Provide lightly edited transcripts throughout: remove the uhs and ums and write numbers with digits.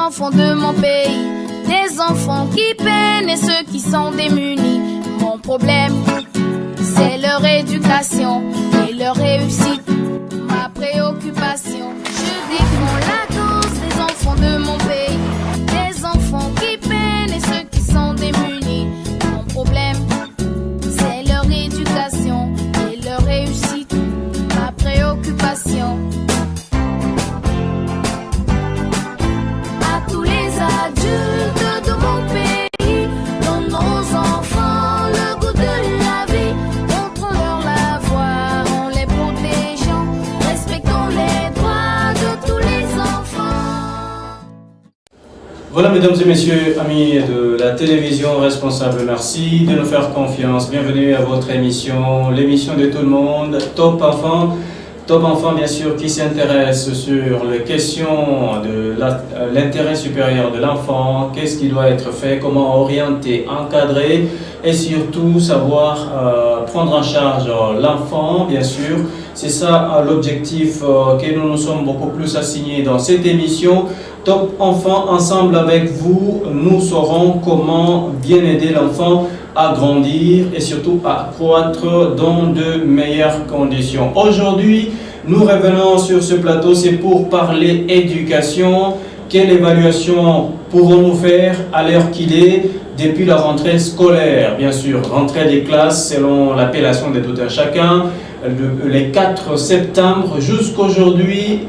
enfants de mon pays, des enfants qui peinent et ceux qui sont démunis. Mon problème, c'est leur éducation et leur réussite, ma préoccupation. Je défends la cause des enfants de mon pays, des enfants qui peinent et ceux qui sont démunis. Mon problème, c'est leur éducation et leur réussite, ma préoccupation. À tous les adultes de mon pays, donnons nos enfants le goût de la vie, montrons-leur la voie en les protégeant, respectons les droits de tous les enfants. Voilà, mesdames et messieurs, amis de la télévision responsable, merci de nous faire confiance. Bienvenue à votre émission, l'émission de tout le monde, Top Enfant. Top Enfant, bien sûr, qui s'intéresse sur les questions de l'intérêt supérieur de l'enfant, qu'est-ce qui doit être fait, comment orienter, encadrer et surtout savoir prendre en charge l'enfant, bien sûr. C'est ça l'objectif que nous nous sommes beaucoup plus assignés dans cette émission. Top Enfant, ensemble avec vous, nous saurons comment bien aider l'enfant à grandir et surtout à croître dans de meilleures conditions. Aujourd'hui, nous revenons sur ce plateau, c'est pour parler éducation. Quelle évaluation pouvons-nous faire à l'heure qu'il est depuis la rentrée scolaire? Bien sûr, rentrée des classes selon l'appellation de tout un chacun, les 4 septembre jusqu'aujourd'hui.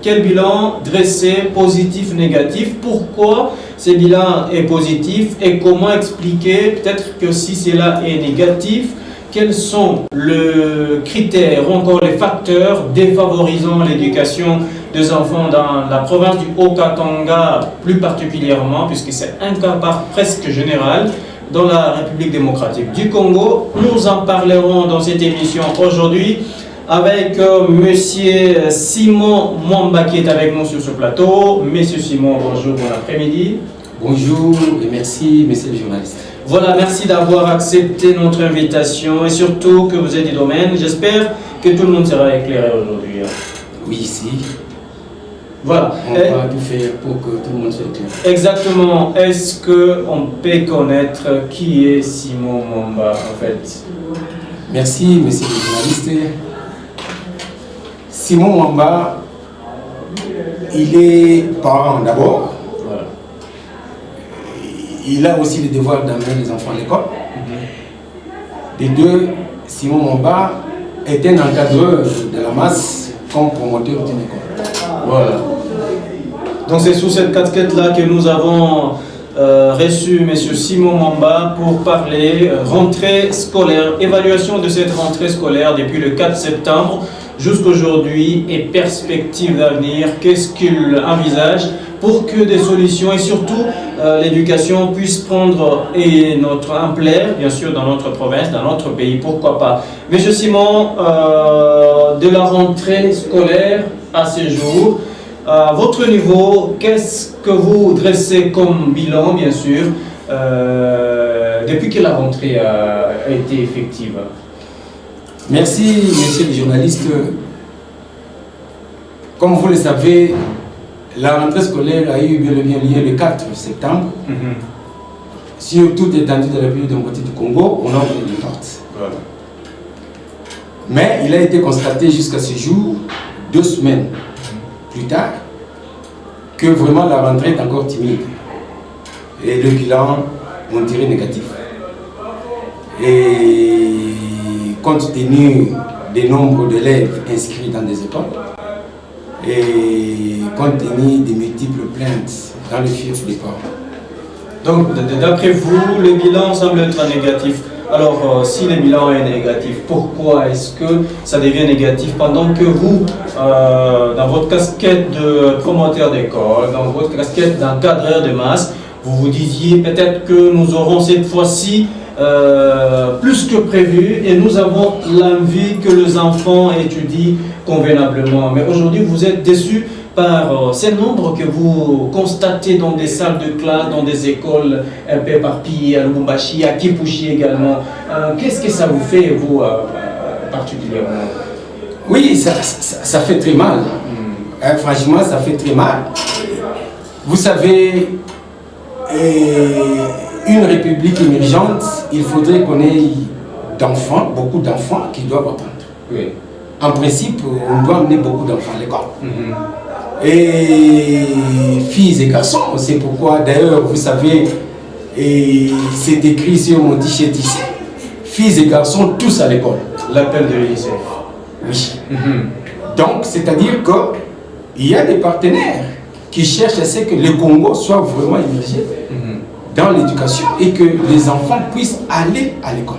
Quel bilan dresser, positif, négatif? Pourquoi ce bilan est positif et comment expliquer peut-être que si cela est négatif, quels sont les critères ou encore les facteurs défavorisant l'éducation des enfants dans la province du Haut-Katanga plus particulièrement, puisque c'est un cas presque général dans la République démocratique du Congo. Nous en parlerons dans cette émission aujourd'hui avec Monsieur Simon Mwamba qui est avec nous sur ce plateau. Monsieur Simon, bonjour, bon après-midi. Bonjour et merci, monsieur le journaliste. Voilà, merci d'avoir accepté notre invitation et surtout que vous êtes du domaine. J'espère que tout le monde sera éclairé aujourd'hui. Oui, ici. Voilà. On va tout faire pour que tout le monde soit éclairé. Exactement. Est-ce qu'on peut connaître qui est Simon Mwamba en fait? Merci, monsieur le journaliste. Simon Mwamba, il est parent d'abord. Voilà. Il a aussi le devoir d'amener les enfants à l'école. Les deux, Simon Mwamba est un encadreur de la masse comme promoteur d'une école. Voilà. Donc c'est sous cette casquette-là que nous avons reçu M. Simon Mwamba pour parler rentrée scolaire, évaluation de cette rentrée scolaire depuis le 4 septembre jusqu'aujourd'hui et perspective d'avenir. Qu'est-ce qu'il envisage pour que des solutions et surtout l'éducation puisse prendre notre ampleur, bien sûr, dans notre province, dans notre pays, pourquoi pas. Monsieur Simon, de la rentrée scolaire à ce jour, à votre niveau, qu'est-ce que vous dressez comme bilan, bien sûr, depuis que la rentrée a été effective? Merci, monsieur le journaliste. Comme vous le savez, la rentrée scolaire a eu bel et bien lieu le 4 septembre sur toute l'étendue de la République démocratique du Congo, au nord et au nord. Voilà. Mais il a été constaté jusqu'à ce jour, 2 semaines plus tard, que vraiment la rentrée est encore timide. Et le bilan, on dirait négatif. Et compte tenu des nombres d'élèves inscrits dans des écoles, et compte tenu des multiples plaintes dans le fief des parents. Donc, d'après vous, le bilan semble être négatif. Alors, si le bilan est négatif, pourquoi est-ce que ça devient négatif pendant que vous, dans votre casquette de promoteur d'école, dans votre casquette d'encadreur de masse, vous vous disiez peut-être que nous aurons cette fois-ci plus que prévu et nous avons l'envie que les enfants étudient convenablement. Mais aujourd'hui, vous êtes déçus par ces nombres que vous constatez dans des salles de classe, dans des écoles un peu éparpillées, à Lubumbashi, à Kipushi également. Qu'est-ce que ça vous fait, vous, particulièrement? Oui, ça fait très mal. Franchement, ça fait très mal. vous savez, une république émergente, il faudrait qu'on ait d'enfants, beaucoup d'enfants qui doivent apprendre. Oui. En principe, on doit amener beaucoup d'enfants à l'école. Et filles et garçons, c'est pourquoi d'ailleurs, vous savez, c'est écrit sur mon t-shirt ici, filles et garçons tous à l'école. L'appel de l'UNICEF. Oui. Donc, c'est-à-dire qu'il y a des partenaires qui cherchent à ce que le Congo soit vraiment émergé dans l'éducation et que les enfants puissent aller à l'école.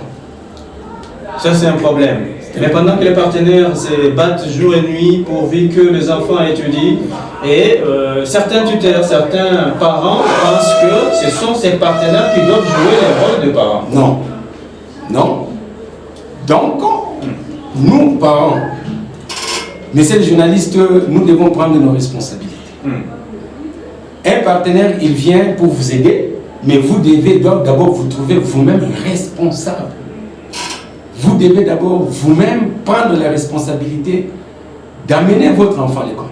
Ça, c'est un problème. Mais pendant que les partenaires se battent jour et nuit pourvu que les enfants étudient, et certains tuteurs, certains parents pensent que ce sont ces partenaires qui doivent jouer le rôle de parents. Non. Non. Donc, nous, parents, messieurs les journalistes, nous devons prendre nos responsabilités. Un partenaire, il vient pour vous aider, mais vous devez d'abord vous trouver vous-même responsable. Vous devez d'abord vous-même prendre la responsabilité d'amener votre enfant à l'école.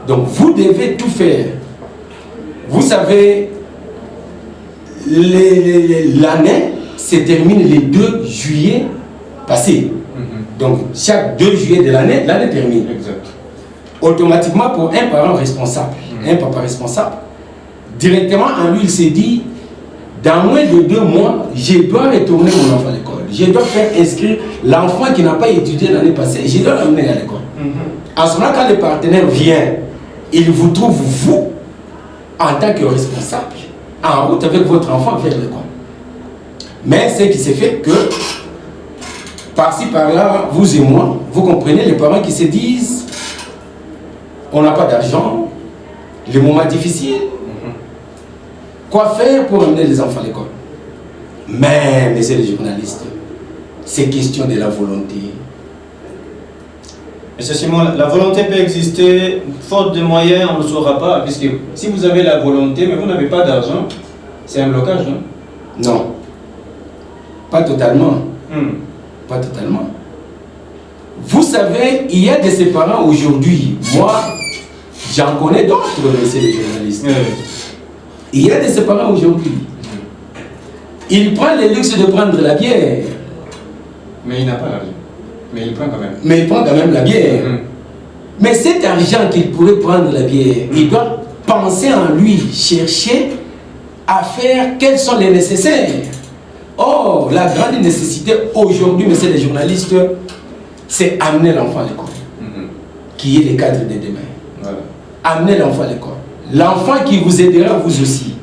Donc vous devez tout faire. Vous savez, l'année se termine le 2 juillet passé. Donc chaque 2 juillet de l'année termine. Exact. Automatiquement pour un parent responsable, un papa responsable, directement en lui il s'est dit, dans moins de 2 mois, je dois retourner mon enfant à l'école. Je dois faire inscrire l'enfant qui n'a pas étudié l'année passée, je dois l'amener à l'école. En ce moment, quand le partenaire vient, il vous trouve, vous, en tant que responsable, en route avec votre enfant vers l'école. Mais ce qui s'est fait que, par-ci, par-là, vous et moi, vous comprenez, les parents qui se disent, on n'a pas d'argent, les moments difficiles, quoi faire pour amener les enfants à l'école? Mais, messieurs les journalistes, c'est question de la volonté. Monsieur Simon, la volonté peut exister, faute de moyens, on ne saura pas, puisque si vous avez la volonté, mais vous n'avez pas d'argent, c'est un blocage, non? Non, pas totalement. Pas totalement. Vous savez, il y a de ces parents aujourd'hui, moi, j'en connais d'autres, messieurs les journalistes. Il y a de ces parents aujourd'hui. Il prend le luxe de prendre la bière. Mais il n'a pas l'argent. Mais il prend quand même. Mais il prend quand même la bière. Mais cet argent qu'il pourrait prendre la bière, il doit penser en lui, chercher à faire quels sont les nécessaires. Or, la grande nécessité aujourd'hui, messieurs les journalistes, c'est amener l'enfant à l'école. Qui est le cadre de demain. Voilà. Amenez l'enfant à l'école. L'enfant qui vous aidera vous aussi.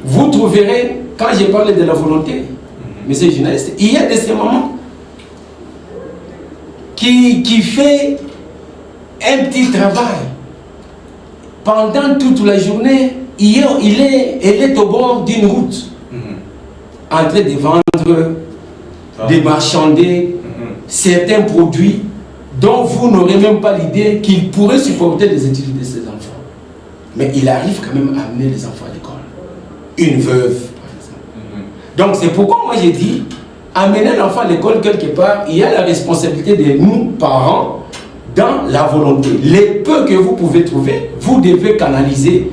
Vous trouverez, quand j'ai parlé de la volonté, messieurs les journalistes, il y a de ces moments qui fait un petit travail. Pendant toute la journée, elle est au bord d'une route, en train de vendre, de marchander certains produits dont vous n'aurez même pas l'idée qu'il pourrait supporter les études de ses enfants. Mais il arrive quand même à amener les enfants à l'école. Une veuve, par exemple. Donc c'est pourquoi moi j'ai dit, amener l'enfant à l'école quelque part, il y a la responsabilité de nous, parents, dans la volonté. Les peu que vous pouvez trouver, vous devez canaliser.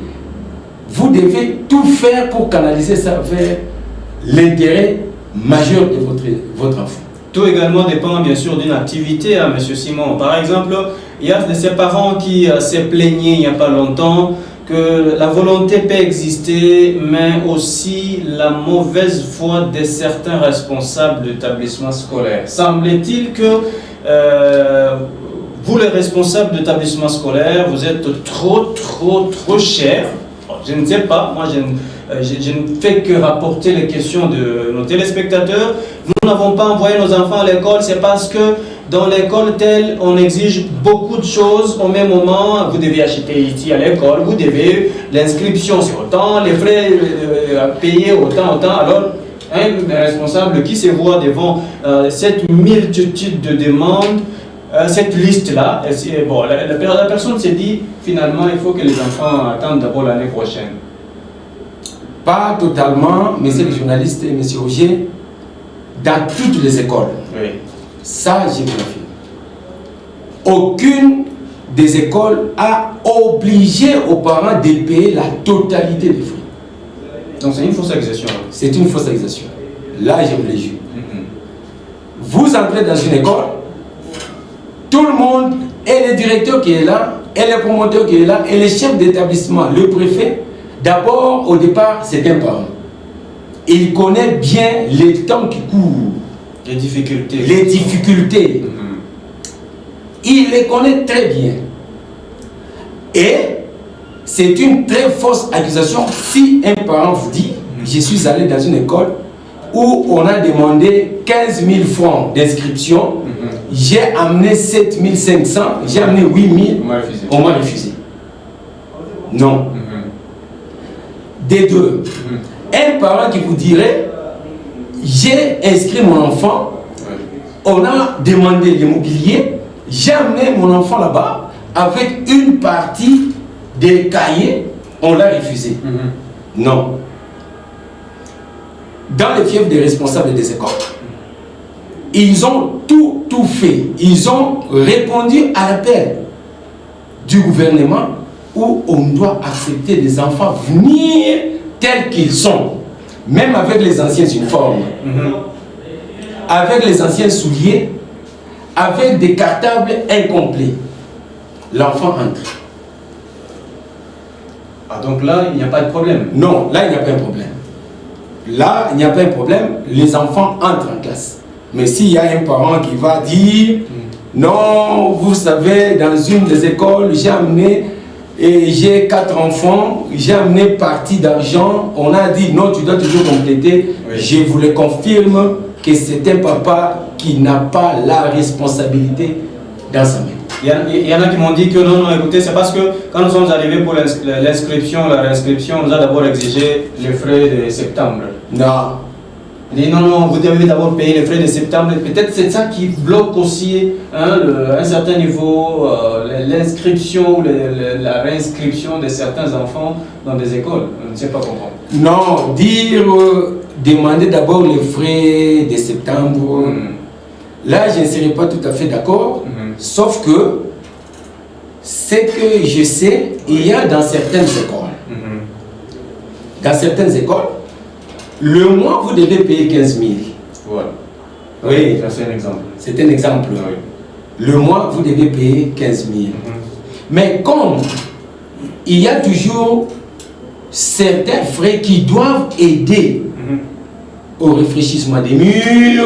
Vous devez tout faire pour canaliser ça vers l'intérêt majeur de votre enfant. Tout également dépend bien sûr d'une activité, hein, M. Simon. Par exemple, il y a de ces parents qui s'est plaigné il n'y a pas longtemps que la volonté peut exister, mais aussi la mauvaise foi de certains responsables d'établissements scolaires. Semble-t-il que vous, les responsables d'établissements scolaires, vous êtes trop chers. Je ne sais pas, moi je ne fais que rapporter les questions de nos téléspectateurs. Nous n'avons pas envoyé nos enfants à l'école, c'est parce que dans l'école telle, on exige beaucoup de choses au même moment. Vous devez acheter ici à l'école, vous devez, l'inscription c'est autant, les frais payés autant. Alors, un responsable qui se voit devant cette multitude de demandes, cette liste-là, bon, la personne s'est dit, finalement, il faut que les enfants attendent d'abord l'année prochaine. Pas totalement, messieurs les journalistes et messieurs Roger, dans toutes les écoles. Oui. Ça, j'ai confirmé. Aucune des écoles a obliger aux parents de payer la totalité des frais. Donc c'est une fausse accusation. C'est une fausse accusation. Là, je vous le jure. Vous entrez dans une école, tout le monde, et le directeur qui est là, et le promoteur qui est là, et le chef d'établissement, le préfet, d'abord, au départ, c'est un parent. Il connaît bien les temps qui courent. Les difficultés. Les difficultés. Il les connaît très bien. Et c'est une très fausse accusation si un parent vous dit je suis allé dans une école où on a demandé 15 000 francs d'inscription, j'ai amené 7 500, j'ai amené 8 000, on m'a refusé. Non. Des deux. Un parent qui vous dirait j'ai inscrit mon enfant, on a demandé l'immobilier, j'ai amené mon enfant là-bas avec une partie des cahiers, on l'a refusé. Non. Dans les fiefs des responsables des écoles, ils ont tout fait. Ils ont répondu à l'appel du gouvernement où on doit accepter les enfants venir tels qu'ils sont, même avec les anciens uniformes, avec les anciens souliers, avec des cartables incomplets. L'enfant entre. Ah, donc là, il n'y a pas de problème. Non, là, il n'y a pas de problème. Là, il n'y a pas de problème. Les enfants entrent en classe. Mais s'il y a un parent qui va dire non, vous savez, dans une des écoles, j'ai amené et j'ai 4 enfants, j'ai amené partie d'argent, on a dit non, tu dois toujours compléter. Oui. Je vous le confirme que c'est un papa qui n'a pas la responsabilité dans sa main. Il y en a qui m'ont dit que non, écoutez, c'est parce que quand nous sommes arrivés pour l'inscription, la réinscription, on nous a d'abord exigé les frais de septembre. Non. Il dit non, vous devez d'abord payer les frais de septembre. Peut-être c'est ça qui bloque aussi un certain niveau, l'inscription, la réinscription de certains enfants dans des écoles. Je ne sais pas comprendre. Non, demander d'abord les frais de septembre. Là, je ne serais pas tout à fait d'accord. Sauf que, ce que je sais, il y a dans certaines écoles. Dans certaines écoles, le mois, vous devez payer 15 000. Voilà. Oui, c'est un exemple. C'est un exemple. Oui. Le mois, vous devez payer 15 000. Mais comme il y a toujours certains frais qui doivent aider au réfléchissement des murs,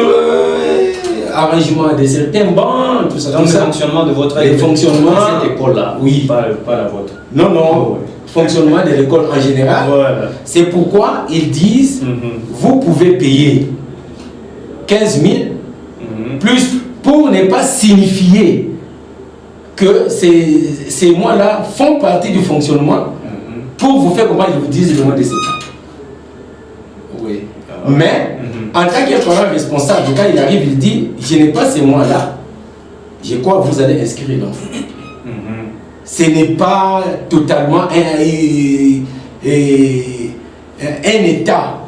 arrangement de certains bancs, tout ça. Donc, le fonctionnement de votre école, cette école-là, oui. Pas la vôtre. Non, non. Fonctionnement de l'école en général. Voilà. C'est pourquoi ils disent vous pouvez payer 15 000 plus pour ne pas signifier que ces mois-là font partie du fonctionnement pour vous faire comment ils vous disent le mois de septembre. Oui. Mais en tant que parent responsable, quand il arrive, il dit je n'ai pas ces mois-là, je crois que vous allez inscrire l'enfant. Ce n'est pas totalement un état,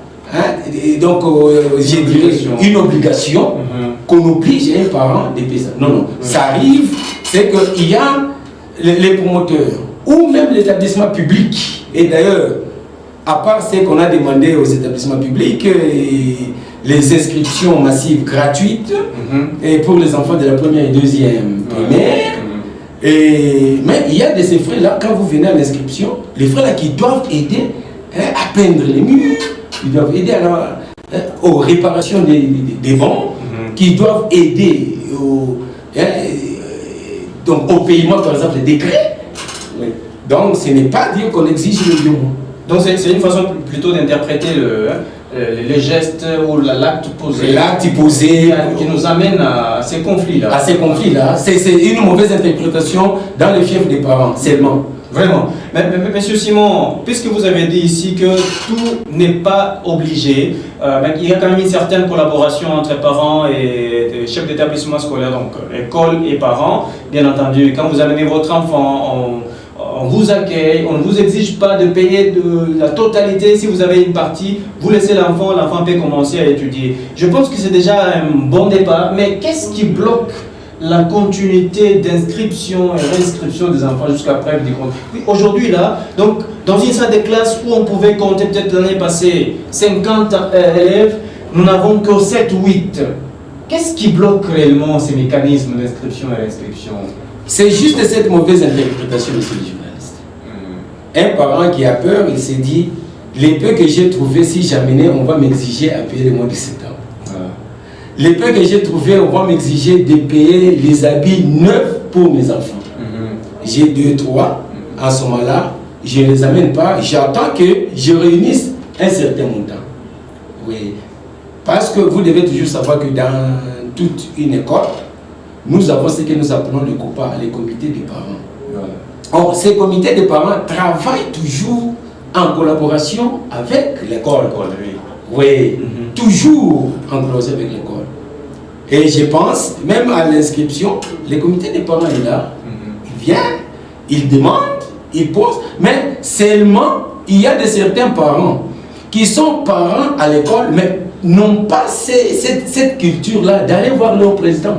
donc j'ai une obligation qu'on oblige un parent de payer ça. Non, non, ça arrive, c'est qu'il y a les promoteurs ou même l'établissement public, et d'ailleurs, à part ce qu'on a demandé aux établissements publics, les inscriptions massives gratuites et pour les enfants de la première et deuxième primaire. Mais il y a de ces frais-là, quand vous venez à l'inscription, les frais-là qui doivent aider à peindre les murs, qui doivent aider aux réparations des bancs, qui doivent aider au paiement, par exemple, des décrets. Donc, ce n'est pas dire qu'on exige le 2 mois. Donc, c'est une façon plutôt d'interpréter les gestes ou l'acte posé. L'acte posé qui nous amène à ces conflits-là. À ces conflits-là. C'est une mauvaise interprétation dans les fiefs des parents, seulement. Vraiment. Mais Monsieur Simon, puisque vous avez dit ici que tout n'est pas obligé, il y a quand même une certaine collaboration entre parents et chefs d'établissement scolaire, donc école et parents. Bien entendu, quand vous amenez votre enfant, on vous accueille, on ne vous exige pas de payer de la totalité. Si vous avez une partie, vous laissez l'enfant peut commencer à étudier. Je pense que c'est déjà un bon départ, mais qu'est-ce qui bloque la continuité d'inscription et réinscription des enfants jusqu'à preuve du contraire. Aujourd'hui, là, donc, dans une salle de classe où on pouvait compter peut-être l'année passée 50 élèves, nous n'avons que 7 ou 8. Qu'est-ce qui bloque réellement ces mécanismes d'inscription et réinscription? C'est juste cette mauvaise interprétation, monsieur le journaliste. Un parent qui a peur, il s'est dit, les peu que j'ai trouvés, si j'amenais, on va m'exiger à payer le mois de septembre. Les peu que j'ai trouvés, on va m'exiger de payer les habits neufs pour mes enfants. J'ai 2, 3, en ce moment-là, je ne les amène pas, j'attends que je réunisse un certain montant. Oui. Parce que vous devez toujours savoir que dans toute une école, nous avons ce que nous appelons le COPA, les comités des parents. Or, ces comités des parents travaillent toujours en collaboration avec l'école. Oui, toujours en collaboration avec l'école. Et je pense, même à l'inscription, le comité des parents est là. Il vient, il demande, il pose. Mais seulement, il y a de certains parents qui sont parents à l'école, mais n'ont pas cette culture-là d'aller voir leur président.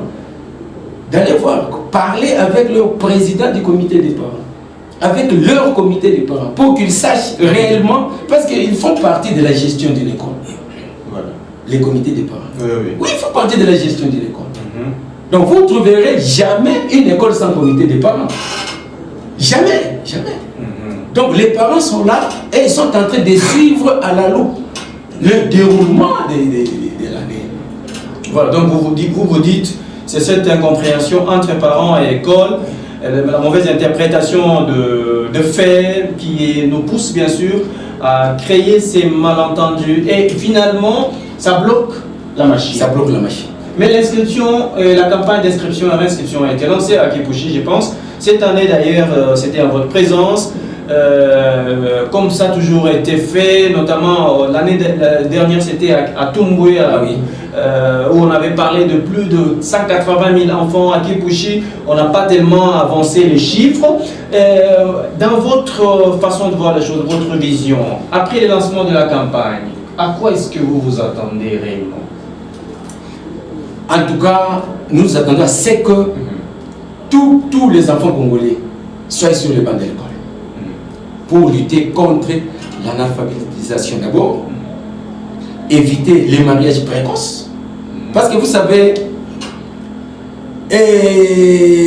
D'aller voir, parler avec leur président du comité des parents. Avec leur comité des parents. Pour qu'ils sachent réellement, parce qu'ils font partie de la gestion d'une école. Les comités des parents. Oui, il faut partie de la gestion de l'école. Donc vous ne trouverez jamais une école sans comité des parents. Jamais, jamais. Donc les parents sont là et ils sont en train de suivre à la loupe le déroulement de l'année. Voilà, donc vous dites, c'est cette incompréhension entre parents et école, la mauvaise interprétation de faits qui nous pousse bien sûr à créer ces malentendus. Et finalement, ça bloque la machine. Ça bloque la machine. Mais l'inscription, la campagne d'inscription et réinscription a été lancée à Kipushi, je pense. Cette année d'ailleurs, c'était en votre présence. Comme ça a toujours été fait, notamment l'année dernière, c'était à Tumbwe, où on avait parlé de plus de 180 000 enfants à Kipushi. On n'a pas tellement avancé les chiffres. Dans votre façon de voir les choses, votre vision, après le lancement de la campagne, à quoi est-ce que vous vous attendez réellement? En tout cas, nous nous attendons à ce que tous les enfants congolais soient sur le banc de l'école pour lutter contre l'analphabétisation d'abord, éviter les mariages précoces. Parce que vous savez,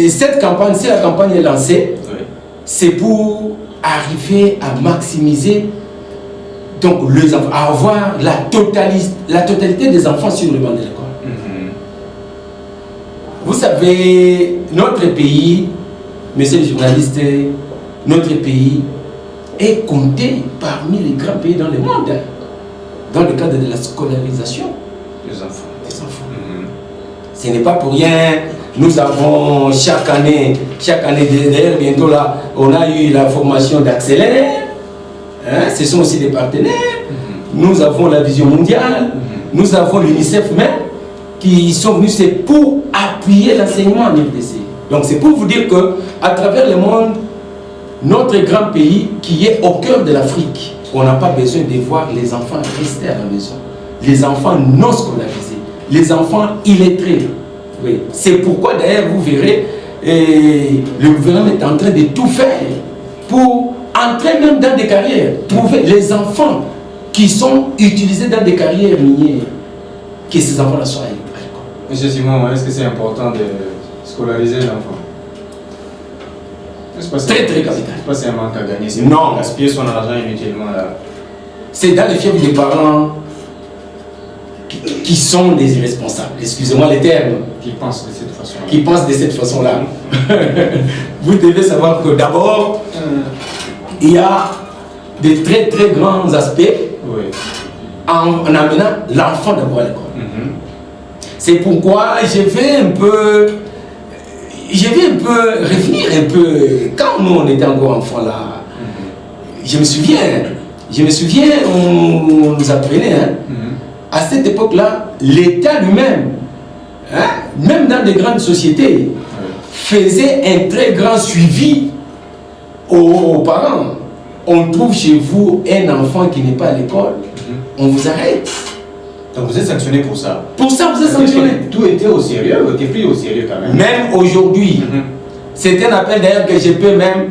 cette campagne, si la campagne est lancée, c'est pour arriver à maximiser donc les enfants, à avoir la totalité des enfants sur le banc de l'école. Vous savez, notre pays, monsieur le journaliste, notre pays est compté parmi les grands pays dans le monde, dans le cadre de la scolarisation des enfants. Ce n'est pas pour rien, nous avons chaque année, d'ailleurs bientôt là, on a eu la formation d'accélère, ce sont aussi des partenaires, nous avons la vision mondiale, nous avons l'UNICEF même, qui sont venus, c'est pour appuyer l'enseignement en RDC. Donc c'est pour vous dire que à travers le monde, notre grand pays qui est au cœur de l'Afrique, on n'a pas besoin de voir les enfants rester à la maison. Les enfants non scolarisés, les enfants illettrés. Oui. C'est pourquoi d'ailleurs vous verrez, le gouvernement est en train de tout faire pour entrer même dans des carrières, trouver les enfants qui sont utilisés dans des carrières minières, que ces enfants-là soient à l'école. Monsieur Simon, est-ce que c'est important de scolariser l'enfant? Très très capital. C'est pas c'est un manque à gagner, c'est non. Gaspiller son argent inutilement là. C'est dans les fiefs des parents qui sont des irresponsables, excusez-moi les termes. Qui pensent de cette façon-là. Qui pensent de cette façon-là. Vous devez savoir que d'abord, il y a de très très grands aspects en amenant l'enfant d'abord à l'école. C'est pourquoi je vais un peu revenir un peu. Quand nous on était encore enfants là, je me souviens, on nous apprenait, à cette époque-là, l'État lui-même, même dans des grandes sociétés, faisait un très grand suivi aux parents. On trouve chez vous un enfant qui n'est pas à l'école, on vous arrête. Donc vous êtes sanctionné pour ça. Pour ça, vous êtes sanctionné. Tout était au sérieux, était pris au sérieux quand même. Même aujourd'hui, c'est un appel d'ailleurs que je peux même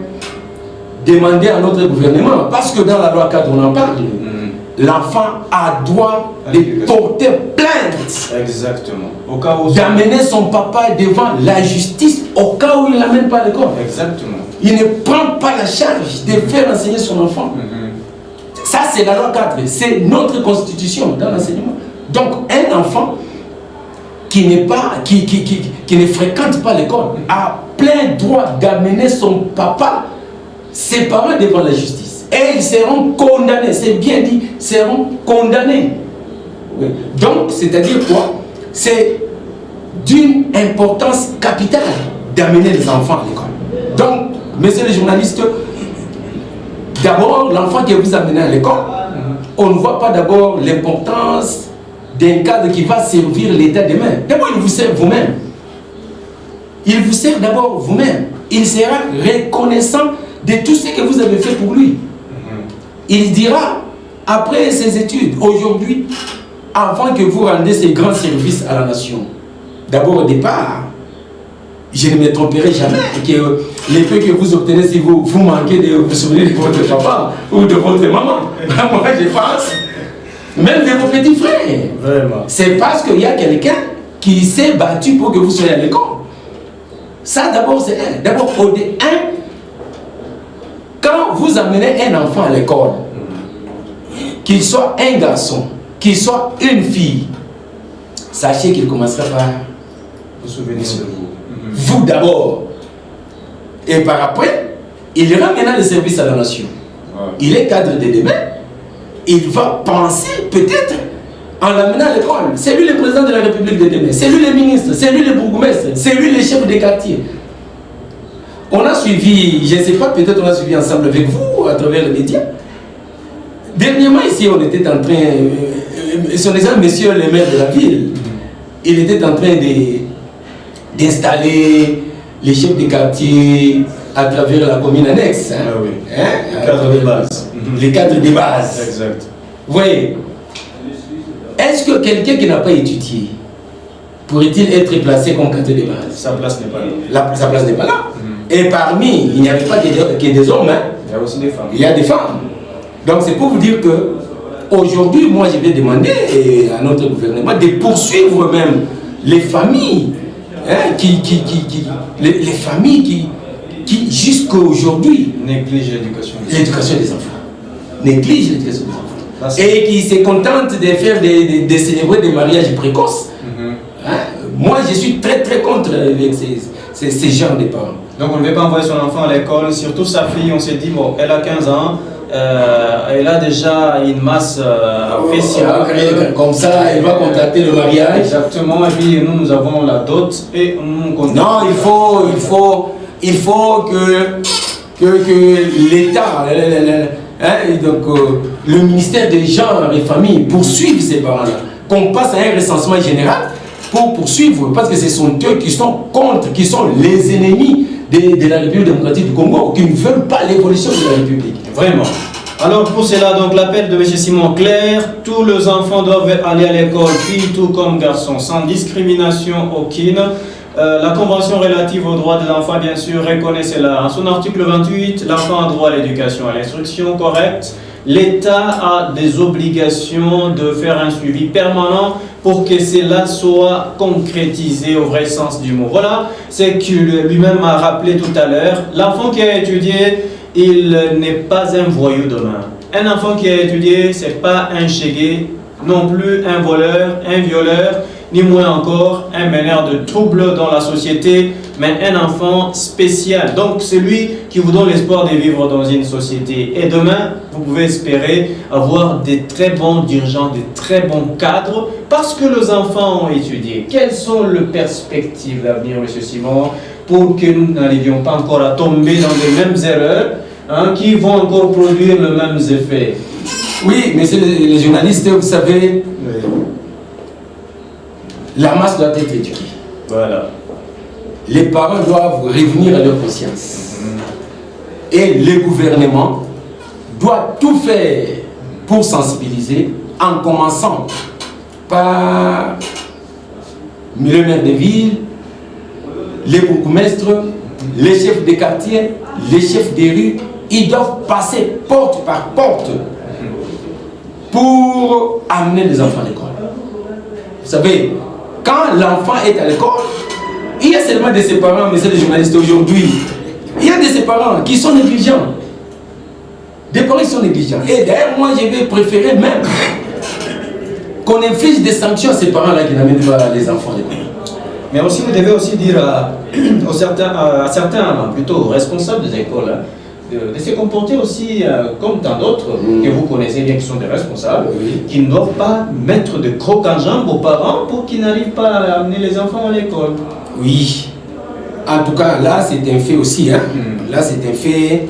demander à notre gouvernement, parce que dans la loi cadre, on en parle. L'enfant a droit de porter plainte. Exactement. Au cas où d'amener son papa devant la justice au cas où il ne l'amène pas à l'école. Exactement. Il ne prend pas la charge de faire enseigner son enfant. Ça, c'est la loi 4. C'est notre constitution dans l'enseignement. Donc, un enfant qui ne fréquente pas l'école a plein droit d'amener son papa, ses parents devant la justice. Et ils seront condamnés, c'est bien dit, seront condamnés. Oui. Donc, c'est-à-dire quoi? C'est d'une importance capitale d'amener les enfants à l'école. Donc, messieurs les journalistes, d'abord, l'enfant que vous amenez à l'école, on ne voit pas d'abord l'importance d'un cadre qui va servir l'État demain. D'abord, il vous sert vous-même. Il vous sert d'abord vous-même. Il sera reconnaissant de tout ce que vous avez fait pour lui. Il dira, après ses études, aujourd'hui, avant que vous rendiez ces grands services à la nation, d'abord au départ, je ne me tromperai jamais que les peu que vous obtenez si vous manquez de vous souvenir de votre papa ou de votre maman. Moi, je pense, même de vos petits frères. Vraiment. C'est parce qu'il y a quelqu'un qui s'est battu pour que vous soyez à l'école. Ça, d'abord, c'est un. D'abord, quand vous amenez un enfant à l'école, qu'il soit un garçon, qu'il soit une fille, sachez qu'il commencera par vous souvenir de vous. Vous d'abord. Et par après, il ira maintenant le service à la nation. Il est cadre de demain. Il va penser peut-être en l'amenant à l'école. C'est lui le président de la République de demain. C'est lui le ministre. C'est lui le bourgmestre. C'est lui le chef des quartiers. On a suivi, je ne sais pas, peut-être on a suivi ensemble avec vous à travers les médias. Dernièrement ici, on était en train, son exemple, monsieur le maire de la ville, il était en train d'installer les chefs de quartier à travers la commune annexe. Hein? Ah oui. Hein? Les cadres de base. Les cadres de base. Exact. Vous voyez, est-ce que quelqu'un qui n'a pas étudié pourrait-il être placé comme cadre de base? Sa place n'est pas là. Sa place n'est pas là. Et parmi, il n'y avait pas que des hommes. Hein? Il y a aussi des femmes. Il y a des femmes. Donc c'est pour vous dire que aujourd'hui, moi je vais demander à notre gouvernement de poursuivre même les familles, hein, les familles qui jusqu'à aujourd'hui négligent l'éducation des enfants. Négligent l'éducation des enfants. Et qui se contentent de faire de célébrer des mariages précoces. Hein? Moi je suis très très contre avec ces genres de parents. Donc on ne veut pas envoyer son enfant à l'école, surtout sa fille, on s'est dit, bon, elle a 15 ans, elle a déjà une masse appréciable. Comme ça, elle va contracter le mariage. Exactement, et puis nous avons la dot et nous contractons. Non, il faut que l'État, donc le ministère des genres et familles poursuive ces parents-là. Qu'on passe à un recensement général pour poursuivre, parce que ce sont eux qui sont contre, qui sont les ennemis de la République démocratique du Congo, qui ne veulent pas l'évolution de la République. Vraiment. Alors pour cela, donc l'appel de M. Simon Clair, tous les enfants doivent aller à l'école, filles tout comme garçons, sans discrimination aucune. La Convention relative aux droits de l'enfant, bien sûr, reconnaît cela. En son article 28, l'enfant a droit à l'éducation, à l'instruction correcte. L'État a des obligations de faire un suivi permanent pour que cela soit concrétisé au vrai sens du mot. Voilà ce qu'il lui-même a rappelé tout à l'heure. L'enfant qui a étudié, il n'est pas un voyou demain. Un enfant qui a étudié, ce n'est pas un chégué, non plus un voleur, un violeur, ni moins encore un meneur de troubles dans la société, mais un enfant spécial. Donc c'est lui qui vous donne l'espoir de vivre dans une société. Et demain, vous pouvez espérer avoir des très bons dirigeants, des très bons cadres, parce que les enfants ont étudié. Quelles sont les perspectives d'avenir, M. Simon, pour que nous n'arrivions pas encore à tomber dans les mêmes erreurs, hein, qui vont encore produire les mêmes effets? Oui, messieurs les journalistes, vous savez, la masse doit être éduquée. Voilà. Les parents doivent revenir à leur conscience. Et le gouvernement doit tout faire pour sensibiliser, en commençant par le maire de ville, les bourgmestres, les chefs de quartier, les chefs des rues. Ils doivent passer porte par porte pour amener les enfants à l'école. Vous savez, quand l'enfant est à l'école, il y a seulement de ses parents, messieurs les journalistes, aujourd'hui, il y a de ses parents qui sont négligents. Des parents qui sont négligents. Et d'ailleurs, moi, je vais préférer même qu'on inflige des sanctions à ces parents-là qui n'amènent pas les enfants à l'école. Mais aussi, vous devez aussi dire à certains plutôt responsables des écoles, de se comporter aussi comme tant d'autres que vous connaissez bien qui sont des responsables, qui ne doivent pas mettre de crocs en jambe aux parents pour qu'ils n'arrivent pas à amener les enfants à l'école. Oui. En tout cas, là, c'est un fait aussi. Hein. Là, c'est un fait.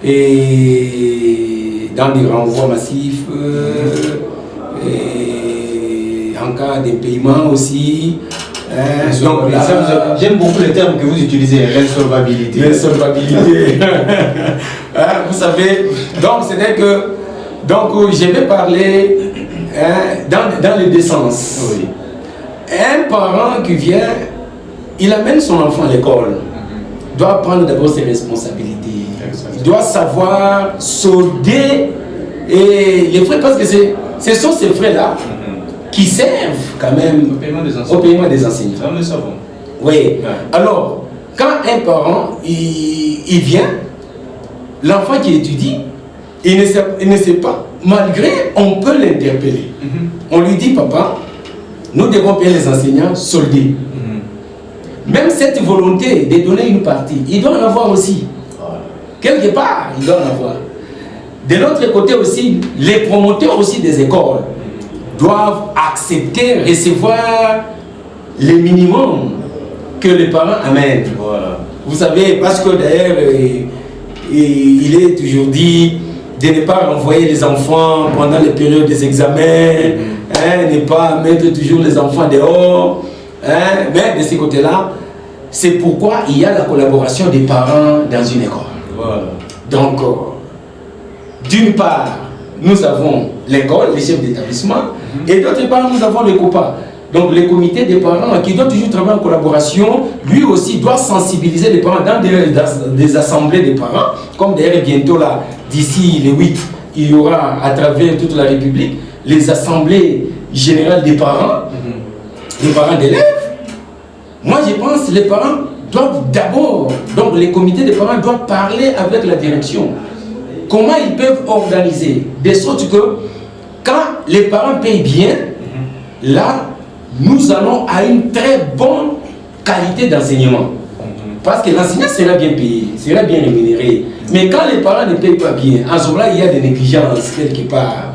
Et dans des renvois massifs, et en cas d'impayement aussi. Donc, j'aime beaucoup les termes que vous utilisez, l'insolvabilité. L'insolvabilité. Vous savez, donc c'est que je vais parler dans les deux sens. Oui. Un parent qui vient, il amène son enfant à l'école, doit prendre d'abord ses responsabilités. Exactement. Il doit savoir solder et les frais, parce que ce sont ces frais-là qui servent quand même au paiement des enseignants. Ça, nous le savons. Oui. Ouais. Alors, quand un parent il vient, l'enfant qui étudie, il ne sait pas. Malgré, on peut l'interpeller. On lui dit, papa, nous devons payer les enseignants soldés. Même cette volonté de donner une partie, il doit en avoir aussi. Quelque part, il doit en avoir. De l'autre côté aussi, les promoteurs aussi des écoles doivent accepter, recevoir le minimum que les parents amènent. Voilà. Vous savez, parce que d'ailleurs, il est toujours dit de ne pas renvoyer les enfants pendant les périodes des examens, ne pas mettre toujours les enfants dehors. Mais de ce côté-là, c'est pourquoi il y a la collaboration des parents dans une école. Voilà. Donc, d'une part, nous avons l'école, les chefs d'établissement, et d'autre part, nous avons le COPA. Donc, le comité des parents qui doit toujours travailler en collaboration, lui aussi doit sensibiliser les parents dans des assemblées des parents, comme d'ailleurs bientôt là, d'ici le 8, il y aura à travers toute la République les assemblées générales des parents d'élèves. Moi, je pense que les parents doivent d'abord, donc les comités des parents doivent parler avec la direction. Comment ils peuvent organiser de sorte que quand les parents payent bien, là, nous allons à une très bonne qualité d'enseignement. Parce que l'enseignant sera bien payé, sera bien rémunéré. Mais quand les parents ne payent pas bien, en ce moment-là, il y a des négligences quelque part.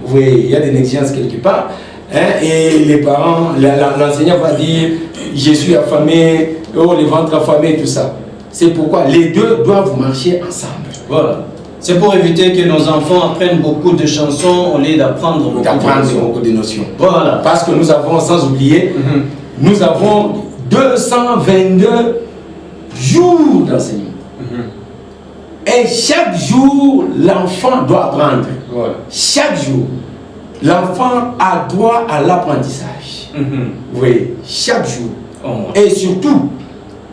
Oui, il y a des négligences quelque part. Et les parents, l'enseignant va dire, je suis affamé, oh, le ventre affamé, tout ça. C'est pourquoi les deux doivent marcher ensemble. Voilà. C'est pour éviter que nos enfants apprennent beaucoup de chansons au lieu d'apprendre beaucoup de notions. Voilà. Parce que nous avons, sans oublier, nous avons 222 jours d'enseignement. Et chaque jour, l'enfant doit apprendre. Voilà. Chaque jour, l'enfant a droit à l'apprentissage. Oui, chaque jour. Et surtout,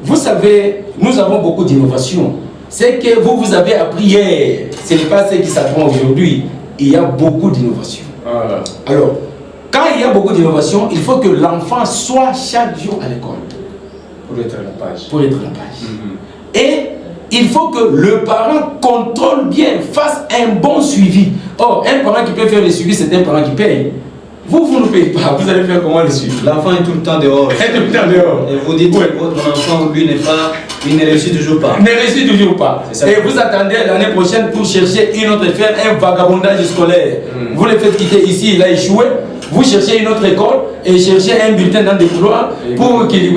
vous savez, nous avons beaucoup d'innovations. C'est que vous avez appris hier, ce n'est pas ce qui s'apprend aujourd'hui. Il y a beaucoup d'innovations. Voilà. Alors, quand il y a beaucoup d'innovations, il faut que l'enfant soit chaque jour à l'école. Pour être à la page. Pour être à la page. Et il faut que le parent contrôle bien, fasse un bon suivi. Or, un parent qui peut faire le suivi, c'est un parent qui paye. Vous ne payez pas, vous allez faire comment le suivi? L'enfant est tout le temps dehors. Il est tout le temps dehors. Et vous dites que votre enfant, lui, il ne réussit toujours pas. Il ne réussit toujours pas. Et vous attendez l'année prochaine pour chercher une autre, faire un vagabondage scolaire. Vous le faites quitter ici, il a échoué. Vous cherchez une autre école et cherchez un bulletin dans des couloirs pour qu'il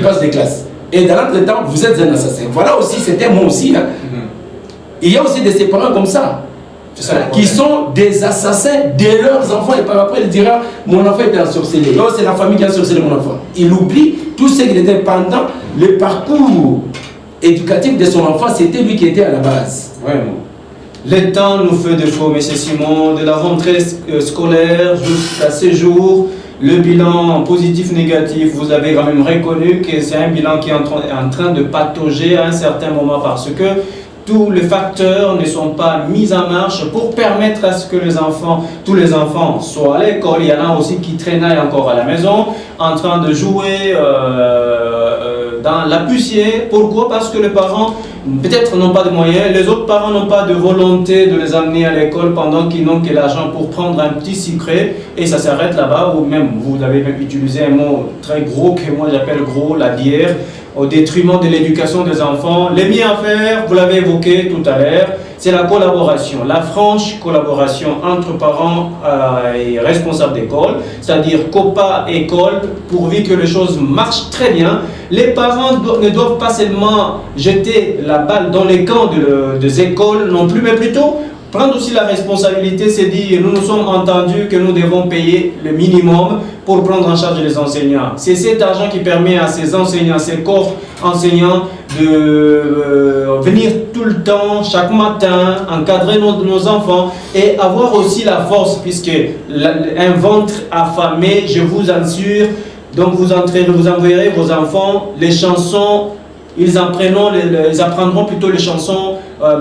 passe des classes. Et dans l'entretemps, vous êtes un assassin. Voilà aussi, c'était moi aussi. Hein. Il y a aussi des parents comme ça. Qui sont des assassins de leurs enfants et par après il dira mon enfant était ensorcelé. Non, c'est la famille qui a ensorcelé mon enfant. Il oublie tout ce qu'il était pendant le parcours éducatif de son enfant, c'était lui qui était à la base. Vraiment. Le temps nous fait défaut, M. Simon, de la rentrée scolaire jusqu'à ce jour. Le bilan positif, négatif, vous avez quand même reconnu que c'est un bilan qui est en train de patauger à un certain moment parce que tous les facteurs ne sont pas mis en marche pour permettre à ce que tous les enfants soient à l'école. Il y en a aussi qui traînaient encore à la maison en train de jouer dans la poussière. Pourquoi? Parce que les parents peut-être n'ont pas de moyens, les autres parents n'ont pas de volonté de les amener à l'école pendant qu'ils n'ont que l'argent pour prendre un petit sucré et ça s'arrête là-bas, ou même vous avez même utilisé un mot très gros que moi j'appelle gros, la bière, au détriment de l'éducation des enfants. Les miens à faire, vous l'avez évoqué tout à l'heure, c'est la collaboration, la franche collaboration entre parents et responsables d'école, c'est-à-dire COPA école, pourvu que les choses marchent très bien. Les parents ne doivent pas seulement jeter la balle dans les camps des écoles non plus, mais plutôt prendre aussi la responsabilité, c'est dire nous nous sommes entendus que nous devons payer le minimum pour prendre en charge les enseignants. C'est cet argent qui permet à ces enseignants, ces corps enseignants de venir tout le temps, chaque matin, encadrer nos enfants et avoir aussi la force, puisque un ventre affamé, je vous assure, donc vous enverrez vos enfants les chansons, ils apprendront plutôt les chansons,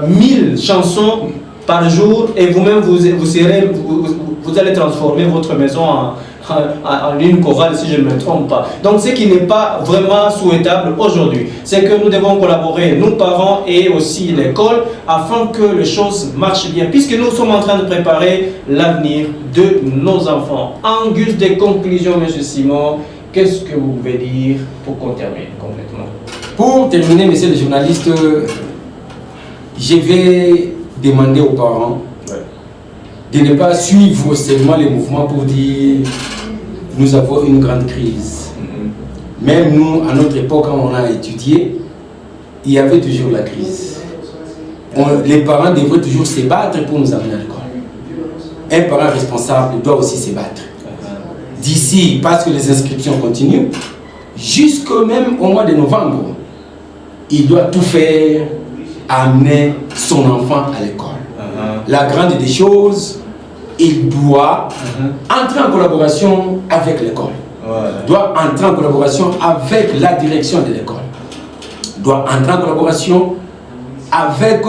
1000 chansons par jour, et vous-même vous allez transformer votre maison en une chorale, si je ne me trompe pas. Donc ce qui n'est pas vraiment souhaitable aujourd'hui, c'est que nous devons collaborer, nous parents et aussi l'école, afin que les choses marchent bien, puisque nous sommes en train de préparer l'avenir de nos enfants. En guise de conclusion, M. Simon, qu'est-ce que vous pouvez dire pour qu'on termine complètement? Pour terminer, messieurs les journalistes, je vais demander aux parents de ne pas suivre seulement les mouvements pour dire nous avons une grande crise. Même nous, à notre époque, quand on a étudié, il y avait toujours la crise. Les parents devraient toujours se battre pour nous amener à l'école. Un parent responsable doit aussi se battre. D'ici, parce que les inscriptions continuent, jusqu'au même au mois de novembre, il doit tout faire à amener son enfant à l'école. La grande des choses, il doit entrer en collaboration avec l'école. Doit entrer en collaboration avec la direction de l'école. Doit entrer en collaboration avec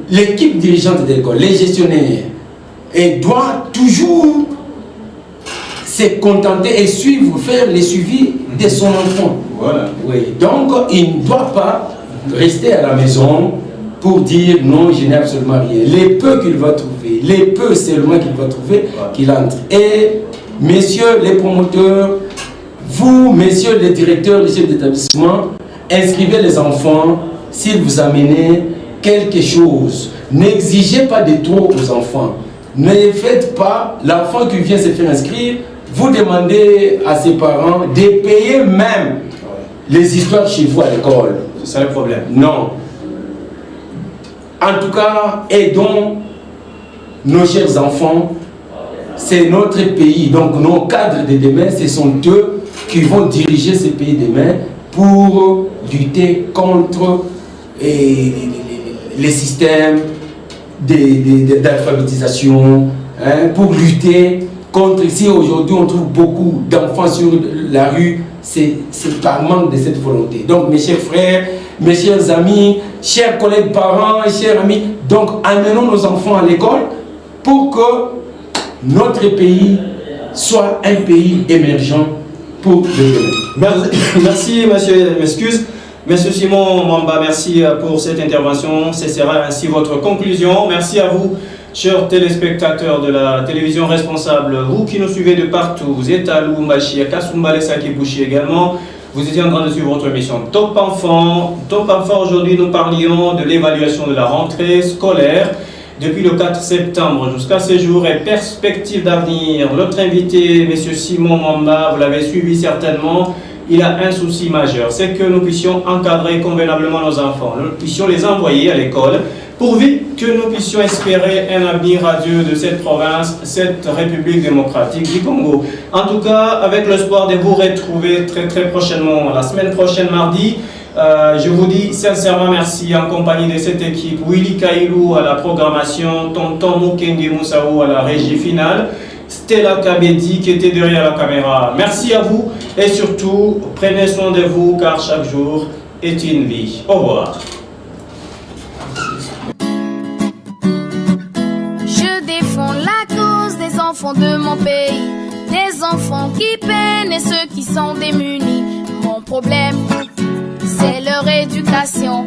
l'équipe dirigeante de l'école, les gestionnaires. Et doit toujours se contenter et faire le suivi de son enfant. Oui. Donc, il ne doit pas rester à la maison pour dire non, je n'ai absolument rien. Les peu qu'il va trouver, les peu seulement qu'il va trouver, qu'il entre. Et messieurs les promoteurs, vous, messieurs les directeurs, les chefs d'établissement, inscrivez les enfants s'ils vous amenez quelque chose. N'exigez pas de trop aux enfants. Ne faites pas l'enfant qui vient se faire inscrire, vous demandez à ses parents de payer même les histoires chez vous à l'école. C'est ça le problème. Non. En tout cas, aidons nos chers enfants. C'est notre pays. Donc nos cadres de demain, ce sont eux qui vont diriger ce pays demain pour lutter contre les systèmes d'alphabétisation, pour lutter contre, si aujourd'hui on trouve beaucoup d'enfants sur la rue, c'est par manque de cette volonté. Donc mes chers frères, mes chers amis, chers collègues parents, chers amis, donc amenons nos enfants à l'école pour que notre pays soit un pays émergent pour le demain. Merci, monsieur, m'excuse. Monsieur Simon Mwamba, merci pour cette intervention. Ce sera ainsi votre conclusion. Merci à vous, chers téléspectateurs de la télévision responsable, vous qui nous suivez de partout, vous êtes à Lubumbashi, à Kasumbalé, Sakibushi également. Vous étiez en train de suivre votre émission Top Enfant. Top Enfant, aujourd'hui nous parlions de l'évaluation de la rentrée scolaire depuis le 4 septembre jusqu'à ce jour et perspectives d'avenir. Notre invité, monsieur Simon Mwamba, vous l'avez suivi certainement. Il a un souci majeur, c'est que nous puissions encadrer convenablement nos enfants, nous puissions les envoyer à l'école, pourvu que nous puissions espérer un avenir radieux de cette province, cette République démocratique du Congo. En tout cas, avec l'espoir de vous retrouver très très prochainement, la semaine prochaine, mardi. Je vous dis sincèrement merci en compagnie de cette équipe. Willy Kailou à la programmation, Tonton Mukenge Moussaou à la régie finale. Stella Kabedi qui était derrière la caméra. Merci à vous et surtout, prenez soin de vous car chaque jour est une vie. Au revoir. Je défends la cause des enfants de mon pays, des enfants qui peinent et ceux qui sont démunis. Mon problème, c'est leur éducation